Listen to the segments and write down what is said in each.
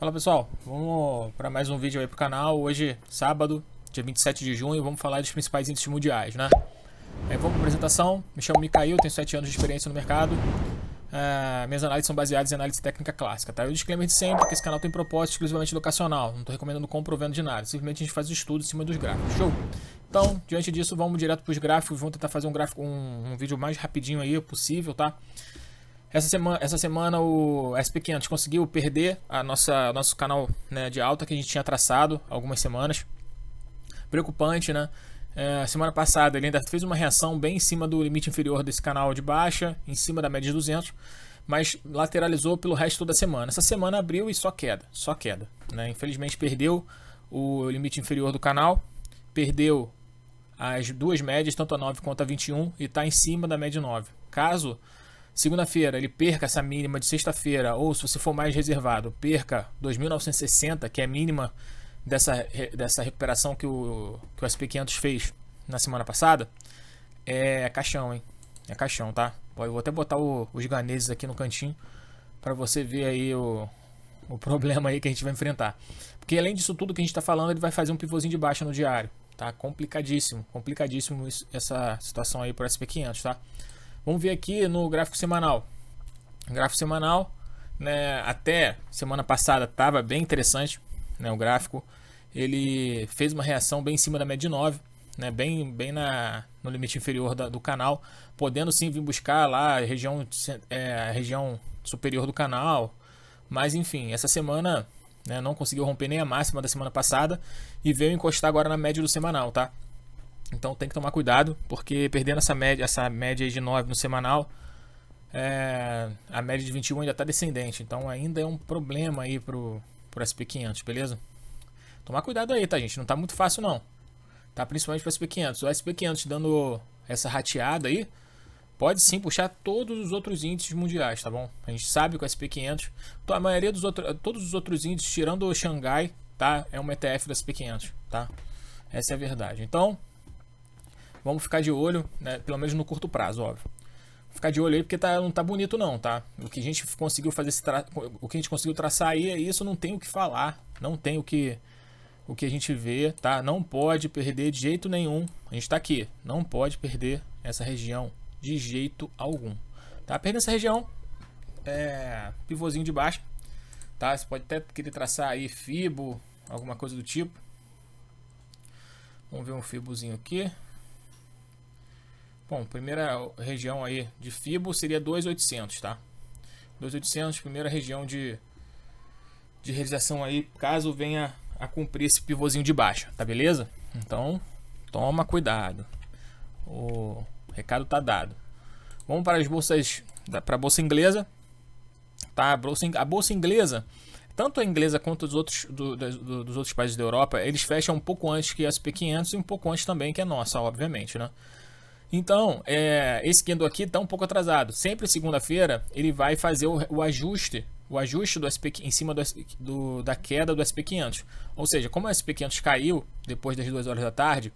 Fala pessoal, vamos para mais um vídeo aí pro canal. Hoje, sábado, dia 27 de junho, vamos falar dos principais índices mundiais, né? Aí vamos para a apresentação. Me chamo Mikael, tenho 7 anos de experiência no mercado. Minhas análises são baseadas em análise técnica clássica, tá? Eu disclaimer de sempre que esse canal tem propósito exclusivamente educacional. Não estou recomendando compra ou venda de nada. Simplesmente a gente faz o estudo em cima dos gráficos. Show? Então, diante disso, vamos direto para os gráficos. Vamos tentar fazer um vídeo mais rapidinho aí possível, tá? Essa semana o SP500 conseguiu perder nosso canal, né, de alta que a gente tinha traçado há algumas semanas. Preocupante, né? Semana passada ele ainda fez uma reação bem em cima do limite inferior desse canal de baixa, em cima da média de 200, mas lateralizou pelo resto da semana. Essa semana abriu e só queda, né? Infelizmente perdeu o limite inferior do canal, perdeu as duas médias, tanto a 9 quanto a 21, e está em cima da média 9. Caso segunda-feira ele perca essa mínima de sexta-feira, ou se você for mais reservado, perca 2.960, que é a mínima dessa recuperação que o SP500 fez na semana passada, é caixão, hein? É caixão, tá? Eu vou até botar os ganeses aqui no cantinho para você ver aí o problema aí que a gente vai enfrentar. Porque além disso tudo que a gente está falando, ele vai fazer um pivôzinho de baixa no diário, tá? Complicadíssimo essa situação aí para o SP500, tá? Vamos ver aqui no gráfico semanal. O gráfico semanal, né, até semana passada estava bem interessante, né, o gráfico. Ele fez uma reação bem em cima da média de 9, né, bem no limite inferior do canal, podendo sim vir buscar lá a região superior do canal. Mas enfim, essa semana, né, não conseguiu romper nem a máxima da semana passada e veio encostar agora na média do semanal, tá? Então tem que tomar cuidado, porque perdendo essa média de 9 no semanal, a média de 21 ainda está descendente. Então ainda é um problema aí pro SP500, beleza? Tomar cuidado aí, tá, gente? Não tá muito fácil não, tá? Principalmente para o SP500. O SP500 dando essa rateada aí, pode sim puxar todos os outros índices mundiais, tá bom? A gente sabe que o SP500, a maioria todos os outros índices, tirando o Xangai, tá? É um ETF do SP500, tá? Essa é a verdade. Então vamos ficar de olho, né, pelo menos no curto prazo, óbvio. Ficar de olho aí porque não tá bonito não, tá? O que a gente conseguiu fazer, o que a gente conseguiu traçar aí é isso, não tem o que falar, não tem o que a gente vê, tá? Não pode perder de jeito nenhum. A gente tá aqui, não pode perder essa região de jeito algum, tá? Perdendo essa região, pivôzinho de baixo, tá? Você pode até querer traçar aí Fibo, alguma coisa do tipo. Vamos ver um Fibozinho aqui. Bom, primeira região aí de Fibo seria 2.800, tá? 2.800, primeira região de realização aí, caso venha a cumprir esse pivôzinho de baixa, tá beleza? Então, toma cuidado. O recado tá dado. Vamos para as bolsas, para a bolsa inglesa, tá? A bolsa inglesa, tanto a inglesa quanto os outros dos outros países da Europa, eles fecham um pouco antes que a SP500 e um pouco antes também que a nossa, obviamente, né? Então, esse candle aqui está um pouco atrasado. Sempre segunda-feira ele vai fazer o ajuste do SP em cima da queda do SP500. Ou seja, como o SP500 caiu depois das 2 horas da tarde,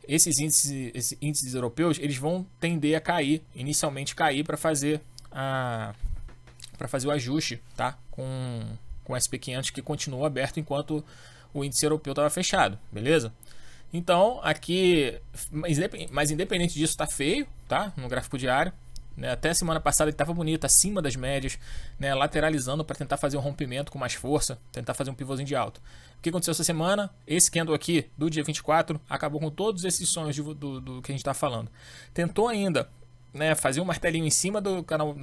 esses índices europeus eles vão tender a cair, inicialmente cair para fazer o ajuste, tá? Com o SP500 que continuou aberto enquanto o índice europeu estava fechado, beleza? Então, aqui, mas independente disso, tá feio, tá? No gráfico diário, né? Até a semana passada ele estava bonito, acima das médias, né? Lateralizando para tentar fazer um rompimento com mais força, tentar fazer um pivôzinho de alto. O que aconteceu essa semana? Esse candle aqui, do dia 24, acabou com todos esses sonhos do que a gente está falando. Tentou ainda, né, fazer um martelinho em cima do canal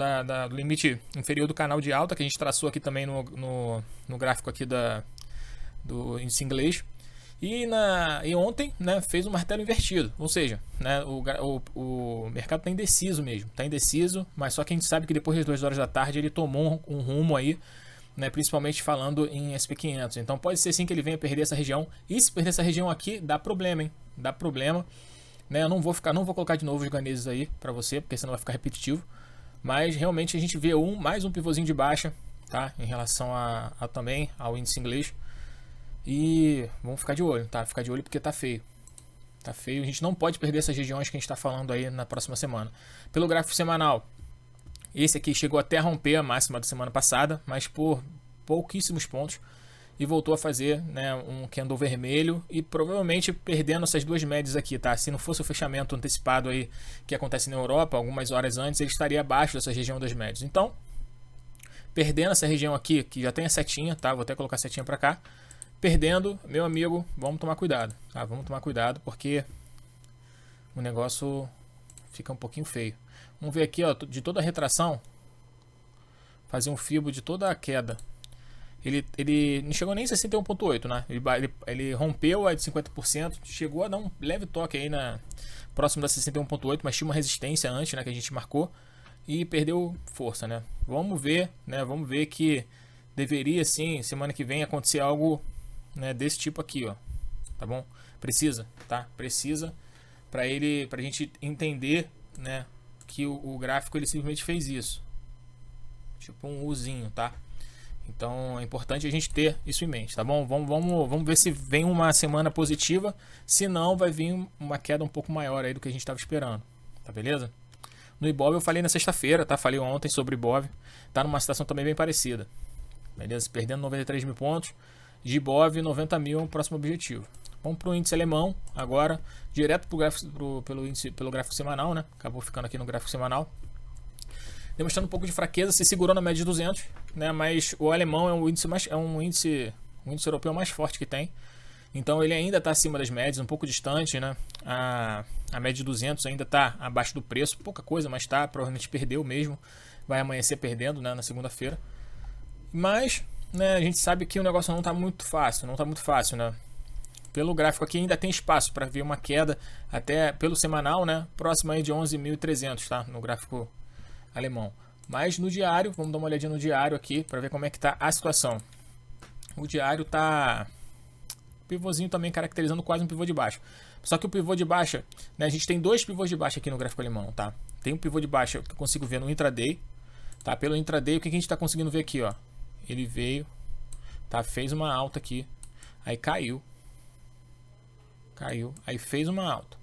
do limite inferior do canal de alta, que a gente traçou aqui também no gráfico aqui do índice inglês. E ontem, né, fez um martelo invertido, ou seja, né, o mercado está indeciso mesmo, está indeciso, mas só que a gente sabe que depois das 2 horas da tarde ele tomou um rumo aí, né, principalmente falando em SP500. Então pode ser sim que ele venha perder essa região, e se perder essa região aqui, dá problema, hein? Dá problema, né? Eu não vou colocar de novo os ganeses aí para você, porque senão vai ficar repetitivo, mas realmente a gente vê mais um pivôzinho de baixa, tá? Em relação também ao índice inglês. E vamos ficar de olho, tá? Ficar de olho porque tá feio. Tá feio, a gente não pode perder essas regiões que a gente está falando aí na próxima semana. Pelo gráfico semanal, esse aqui chegou até a romper a máxima da semana passada, mas por pouquíssimos pontos e voltou a fazer, né, um candle vermelho e provavelmente perdendo essas duas médias aqui, tá? Se não fosse o fechamento antecipado aí que acontece na Europa, algumas horas antes, ele estaria abaixo dessa região das médias. Então, perdendo essa região aqui, que já tem a setinha, tá? Vou até colocar a setinha para cá. Perdendo, meu amigo, vamos tomar cuidado, tá? Vamos tomar cuidado porque o negócio fica um pouquinho feio. Vamos ver aqui, ó, de toda a retração, fazer um fibo de toda a queda. Ele não chegou nem em 61.8, né? Ele rompeu a de 50%, chegou a dar um leve toque aí próximo da 61.8, mas tinha uma resistência antes, né, que a gente marcou e perdeu força, né? Vamos ver, né? Vamos ver que deveria sim, semana que vem acontecer algo, né, desse tipo aqui, ó. Tá bom? Precisa, tá? Precisa pra gente entender, né, que o gráfico ele simplesmente fez isso. Tipo um Uzinho, tá? Então é importante a gente ter isso em mente, tá bom? Vamos ver se vem uma semana positiva. Se não, vai vir uma queda um pouco maior aí do que a gente estava esperando, tá beleza? No Ibov eu falei na sexta-feira, tá? Falei ontem sobre Ibov. Tá numa situação também bem parecida, beleza? Perdendo 93 mil pontos. De Ibov, 90 mil, próximo objetivo. Vamos para o índice alemão agora, direto pelo gráfico semanal, né? Acabou ficando aqui no gráfico semanal. Demonstrando um pouco de fraqueza, se segurou na média de 200, né? Mas o alemão é um índice europeu mais forte que tem. Então ele ainda está acima das médias, um pouco distante, né? A média de 200 ainda está abaixo do preço, pouca coisa, mas tá, provavelmente perdeu mesmo. Vai amanhecer perdendo, né, na segunda-feira. Mas, né, a gente sabe que o negócio não está muito fácil, né? Pelo gráfico aqui ainda tem espaço para ver uma queda até pelo semanal, né? Próximo aí de 11.300, tá? No gráfico alemão. Mas no diário, vamos dar uma olhadinha no diário aqui para ver como é que tá a situação. O diário tá pivôzinho também caracterizando quase um pivô de baixa. Só que o pivô de baixa, né, a gente tem dois pivôs de baixa aqui no gráfico alemão, tá? Tem um pivô de baixa que eu consigo ver no intraday, tá? Pelo intraday, o que a gente está conseguindo ver aqui, ó? Ele veio, tá? Fez uma alta aqui, aí caiu, aí fez uma alta,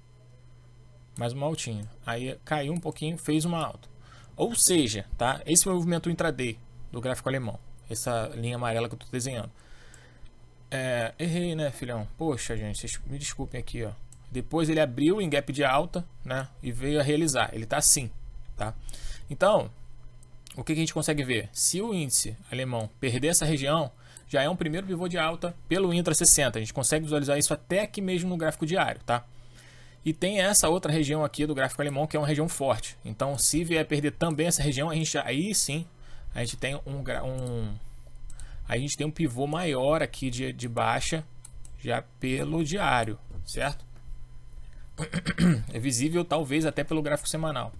mais uma altinha, aí caiu um pouquinho, fez uma alta. Ou seja, tá? Esse foi o movimento intraday do gráfico alemão, essa linha amarela que eu estou desenhando. Errei, né, filhão? Poxa, gente, vocês me desculpem aqui, ó. Depois ele abriu em gap de alta, né, e veio a realizar. Ele tá assim, tá? Então, o que a gente consegue ver? Se o índice alemão perder essa região, já é um primeiro pivô de alta pelo Intra 60. A gente consegue visualizar isso até aqui mesmo no gráfico diário, tá? E tem essa outra região aqui do gráfico alemão que é uma região forte. Então, se vier perder também essa região, aí sim a gente tem um pivô maior aqui de baixa já pelo diário, certo? É visível talvez até pelo gráfico semanal,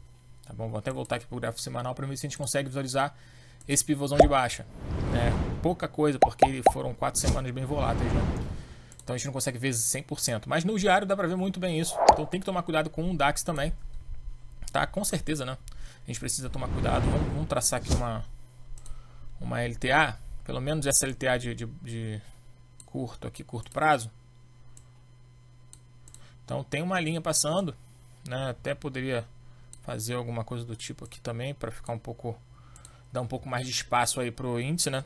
tá bom? Vou até voltar aqui para o gráfico semanal para ver se a gente consegue visualizar esse pivôzão de baixa, né? Pouca coisa porque foram 4 semanas bem voláteis, né? Então a gente não consegue ver 100%, mas no diário dá para ver muito bem isso. Então tem que tomar cuidado com o DAX também, tá? Com certeza, né? A gente precisa tomar cuidado. Vamos traçar aqui uma LTA, pelo menos essa LTA de curto prazo. Então tem uma linha passando, né? Até poderia fazer alguma coisa do tipo aqui também para ficar dar um pouco mais de espaço aí pro índice, né?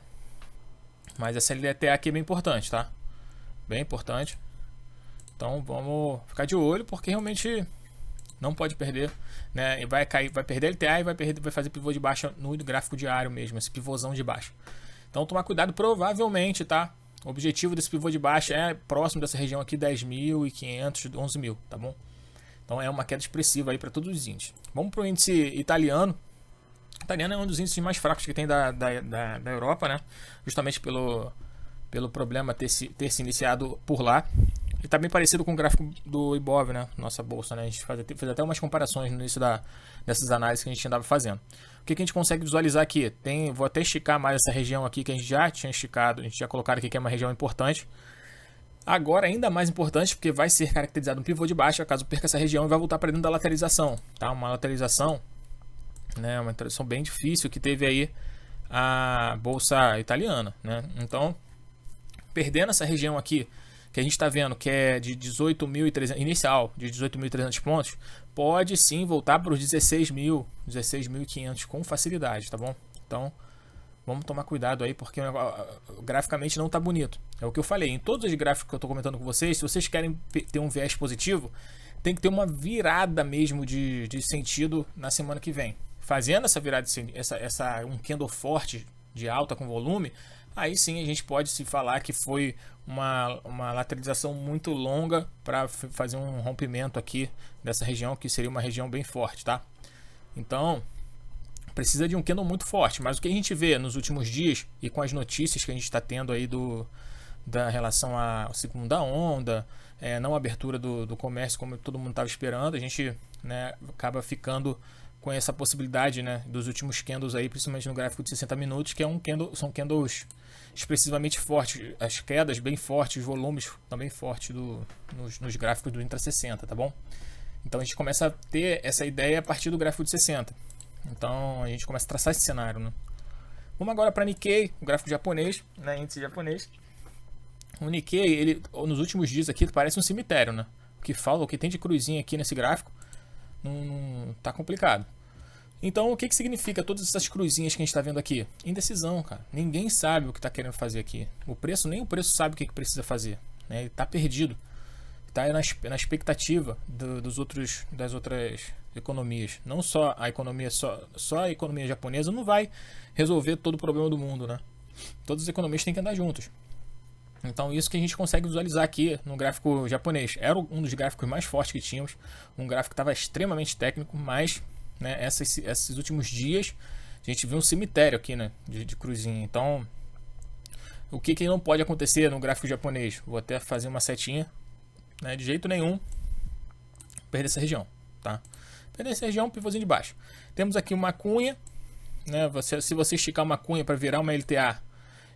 Mas essa LTA aqui é bem importante, tá? Bem importante. Então vamos ficar de olho porque realmente não pode perder, né? E vai perder LTA e vai fazer pivô de baixa no gráfico diário mesmo, esse pivôzão de baixa. Então tomar cuidado, provavelmente, tá? O objetivo desse pivô de baixa é próximo dessa região aqui, 10.500, 11.000, tá bom? Então é uma queda expressiva aí para todos os índices. Vamos para o índice italiano. O italiano é um dos índices mais fracos que tem da Europa, né? Justamente pelo problema ter se iniciado por lá. E está bem parecido com o gráfico do Ibov, né? Nossa bolsa, né? A gente fez até umas comparações no início dessas análises que a gente andava fazendo. O que a gente consegue visualizar aqui? Vou até esticar mais essa região aqui que a gente já tinha esticado, a gente já colocado aqui que é uma região importante. Agora ainda mais importante porque vai ser caracterizado um pivô de baixa caso perca essa região e vai voltar para dentro da lateralização, tá? Uma lateralização, né? Uma lateralização bem difícil que teve aí a bolsa italiana, né? Então, perdendo essa região aqui que a gente está vendo que é de 18.300 inicial, de 18.300 pontos, pode sim voltar para os 16.000, 16.500 com facilidade, tá bom? Então, vamos tomar cuidado aí, porque graficamente não tá bonito. É o que eu falei, em todos os gráficos que eu tô comentando com vocês, se vocês querem ter um viés positivo, tem que ter uma virada mesmo de sentido na semana que vem. Fazendo essa virada, um candle forte de alta com volume, aí sim a gente pode se falar que foi uma lateralização muito longa para fazer um rompimento aqui dessa região, que seria uma região bem forte, tá? Então, precisa de um candle muito forte, mas o que a gente vê nos últimos dias e com as notícias que a gente está tendo aí da relação à segunda onda, não abertura do comércio como todo mundo estava esperando, a gente, né, acaba ficando com essa possibilidade, né, dos últimos candles aí, principalmente no gráfico de 60 minutos, que são candles expressivamente fortes, as quedas bem fortes, os volumes também fortes nos gráficos do Intra 60, tá bom? Então a gente começa a ter essa ideia a partir do gráfico de 60. Então a gente começa a traçar esse cenário, né? Vamos agora para Nikkei, o gráfico japonês, né, índice japonês. O Nikkei, ele nos últimos dias aqui parece um cemitério, né? O que tem de cruzinha aqui nesse gráfico não tá complicado. Então, o que significa todas essas cruzinhas que a gente está vendo aqui? Indecisão, cara. Ninguém sabe o que está querendo fazer aqui. Nem o preço sabe o que precisa fazer, né? Ele está perdido. Está na expectativa das outras economias. Não só a economia, só a economia japonesa não vai resolver todo o problema do mundo, né? Todas as economias têm que andar juntas. Então, isso que a gente consegue visualizar aqui no gráfico japonês. Era um dos gráficos mais fortes que tínhamos. Um gráfico que estava extremamente técnico, mas, né, esses últimos dias a gente viu um cemitério aqui, né, de cruzinha. Então, o que não pode acontecer no gráfico japonês? Vou até fazer uma setinha, né, de jeito nenhum perder essa região, tá? Perder essa região, pivôzinho de baixo. Temos aqui uma cunha, né? Se você esticar uma cunha para virar uma LTA,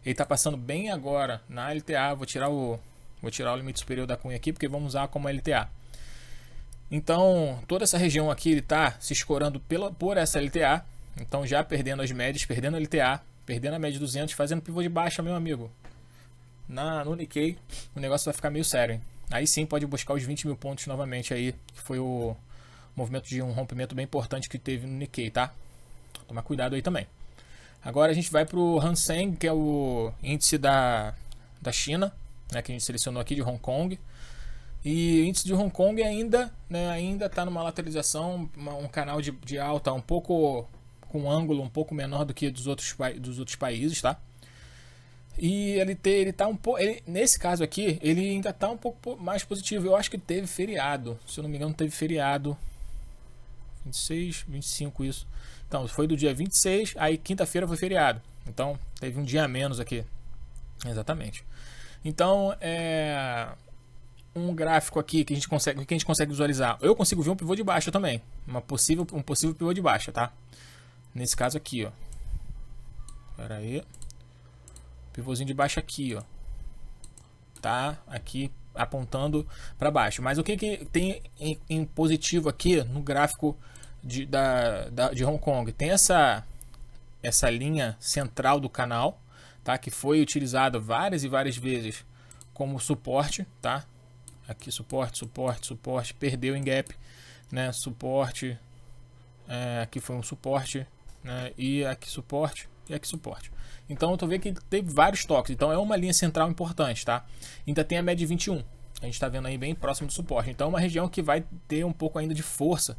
ele está passando bem agora na LTA. Vou tirar o limite superior da cunha aqui, porque vamos usar como LTA. Então, toda essa região aqui ele está se escorando por essa LTA. Então, já perdendo as médias, perdendo a LTA, perdendo a média de 200, fazendo pivô de baixa, meu amigo. No Nikkei, o negócio vai ficar meio sério, hein? Aí sim pode buscar os 20 mil pontos novamente aí, que foi o movimento de um rompimento bem importante que teve no Nikkei, tá? Tomar cuidado aí também. Agora a gente vai para o Hang Seng, que é o índice da China, né, que a gente selecionou aqui, de Hong Kong. E o índice de Hong Kong ainda está numa lateralização, um canal de alta um pouco com um ângulo um pouco menor do que dos outros países, tá? E ele tá um pouco, nesse caso aqui, ele ainda está um pouco mais positivo. Eu acho que teve feriado, se eu não me engano, teve feriado 26, 25 isso. Então, foi do dia 26, aí quinta-feira foi feriado. Então, teve um dia a menos aqui. Exatamente. Então, um gráfico aqui que a gente consegue visualizar. Eu consigo ver um pivô de baixa também. Um possível pivô de baixa, tá? Nesse caso aqui, ó. Pera aí. Pivôzinho de baixa aqui, ó. Tá aqui apontando para baixo. Mas o que tem em positivo aqui no gráfico de Hong Kong? Tem essa linha central do canal, tá? Que foi utilizada várias e várias vezes como suporte, tá? Aqui suporte, perdeu em gap, né? Suporte, aqui foi um suporte, né? E aqui suporte, e aqui suporte. Então eu tô vendo que teve vários toques. Então é uma linha central importante, tá? Ainda tem a média de 21. A gente está vendo aí bem próximo do suporte. Então é uma região que vai ter um pouco ainda de força,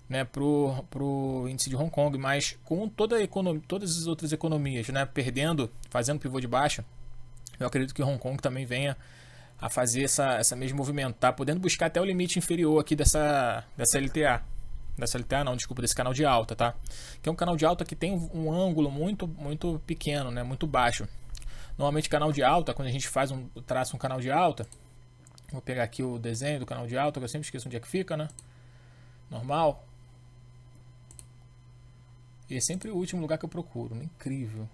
né, pro índice de Hong Kong, mas com todas as outras economias, né, fazendo pivô de baixa, eu acredito que Hong Kong também venha a fazer essa mesmo movimento, tá? Podendo buscar até o limite inferior aqui dessa LTA. Desse canal de alta, tá? Que é um canal de alta que tem um ângulo muito pequeno, né? Muito baixo. Normalmente canal de alta, quando a gente traça um canal de alta, vou pegar aqui o desenho do canal de alta, que eu sempre esqueço onde é que fica, né? Normal. E é sempre o último lugar que eu procuro, né? Incrível.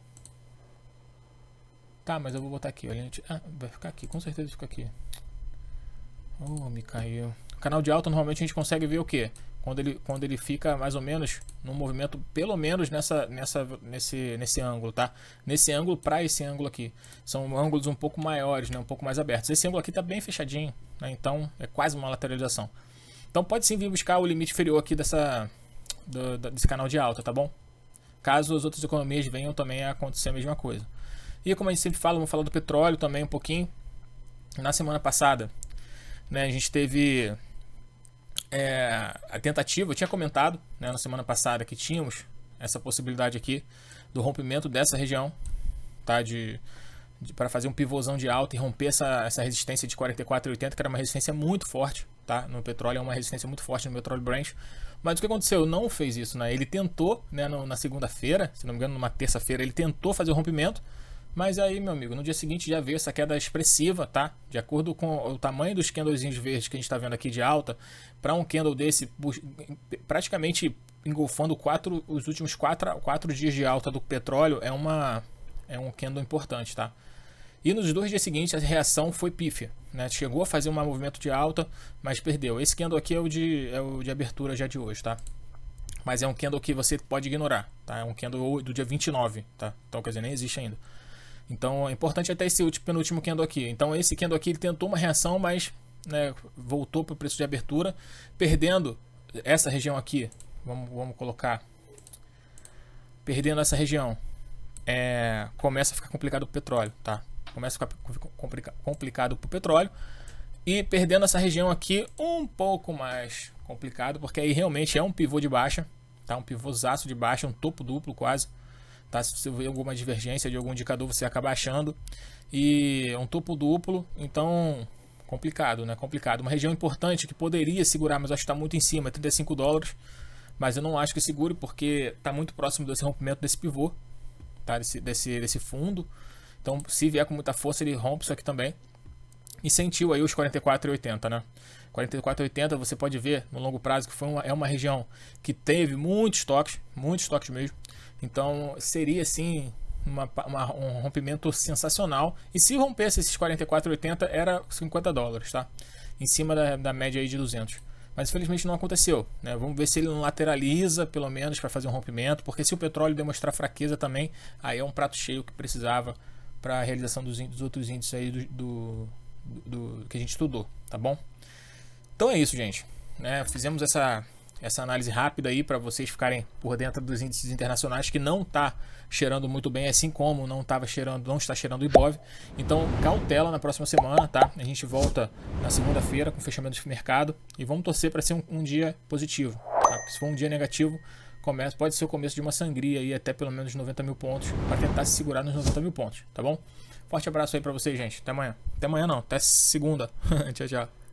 Tá, mas eu vou botar aqui, olha. Vai ficar aqui, com certeza fica aqui. Oh, me caiu. Canal de alta, normalmente a gente consegue ver o que? Quando ele fica mais ou menos no movimento, pelo menos nesse ângulo, tá? Nesse ângulo para esse ângulo aqui. São ângulos um pouco maiores, né? Um pouco mais abertos. Esse ângulo aqui tá bem fechadinho, né? Então é quase uma lateralização. Então pode sim vir buscar o limite inferior aqui desse canal de alta, tá bom? caso as outras economias venham também a acontecer a mesma coisa. E como a gente sempre fala, vamos falar do petróleo também um pouquinho. Na semana passada, né, a gente teve a tentativa, eu tinha comentado, né, na semana passada que tínhamos essa possibilidade aqui do rompimento dessa região, tá, para fazer um pivôzão de alta e romper essa resistência de 44,80, que era uma resistência muito forte, tá, no petróleo, é uma resistência muito forte no petróleo Brent. Mas o que aconteceu? Não fez isso, né? Ele tentou, né, na segunda-feira, se não me engano, numa terça-feira, ele tentou fazer o rompimento, mas aí, meu amigo, no dia seguinte já veio essa queda expressiva, tá? De acordo com o tamanho dos candlezinhos verdes que a gente está vendo aqui de alta, para um candle desse, praticamente engolfando os últimos quatro dias de alta do petróleo, é um candle importante, tá? E nos 2 dias seguintes a reação foi pífia, né? Chegou a fazer um movimento de alta, mas perdeu. Esse candle aqui é o de abertura já de hoje, tá? Mas é um candle que você pode ignorar, tá? É um candle do dia 29, tá? Então, quer dizer, nem existe ainda. Então, é importante até esse penúltimo candle aqui. Então, esse candle aqui ele tentou uma reação, mas, né, voltou para o preço de abertura, perdendo essa região aqui. Vamos colocar. Perdendo essa região, começa a ficar complicado para o petróleo, tá? Começa a ficar complicado para o petróleo. E perdendo essa região aqui, um pouco mais complicado, porque aí realmente é um pivô de baixa, tá? Um pivôzaço de baixa, um topo duplo quase, tá? Se você ver alguma divergência de algum indicador, você acaba achando. E é um topo duplo, então complicado, né? Complicado. Uma região importante que poderia segurar, mas acho que está muito em cima, $35. Mas eu não acho que segure, porque está muito próximo desse rompimento desse pivô, tá? Desse fundo. Então, se vier com muita força, ele rompe isso aqui também. E sentiu aí os 44,80, né? 44,80 você pode ver no longo prazo que é uma região que teve muitos toques mesmo. Então, seria assim um rompimento sensacional. E se rompesse esses 44,80 era $50, tá? Em cima da média aí de 200. Mas infelizmente não aconteceu, né? Vamos ver se ele não lateraliza pelo menos para fazer um rompimento, porque se o petróleo demonstrar fraqueza também, aí é um prato cheio que precisava para a realização dos outros índices aí do que a gente estudou, tá bom? Então é isso, gente, né? Fizemos essa análise rápida aí para vocês ficarem por dentro dos índices internacionais, que não está cheirando muito bem, assim como não está cheirando o Ibov. Então cautela na próxima semana, tá? A gente volta na segunda-feira com fechamento de mercado e vamos torcer para ser um dia positivo, tá? Porque se for um dia negativo, pode ser o começo de uma sangria aí até pelo menos 90 mil pontos, para tentar se segurar nos 90 mil pontos, tá bom? Forte abraço aí para vocês, gente. Até amanhã. Até amanhã não, até segunda. Tchau, tchau.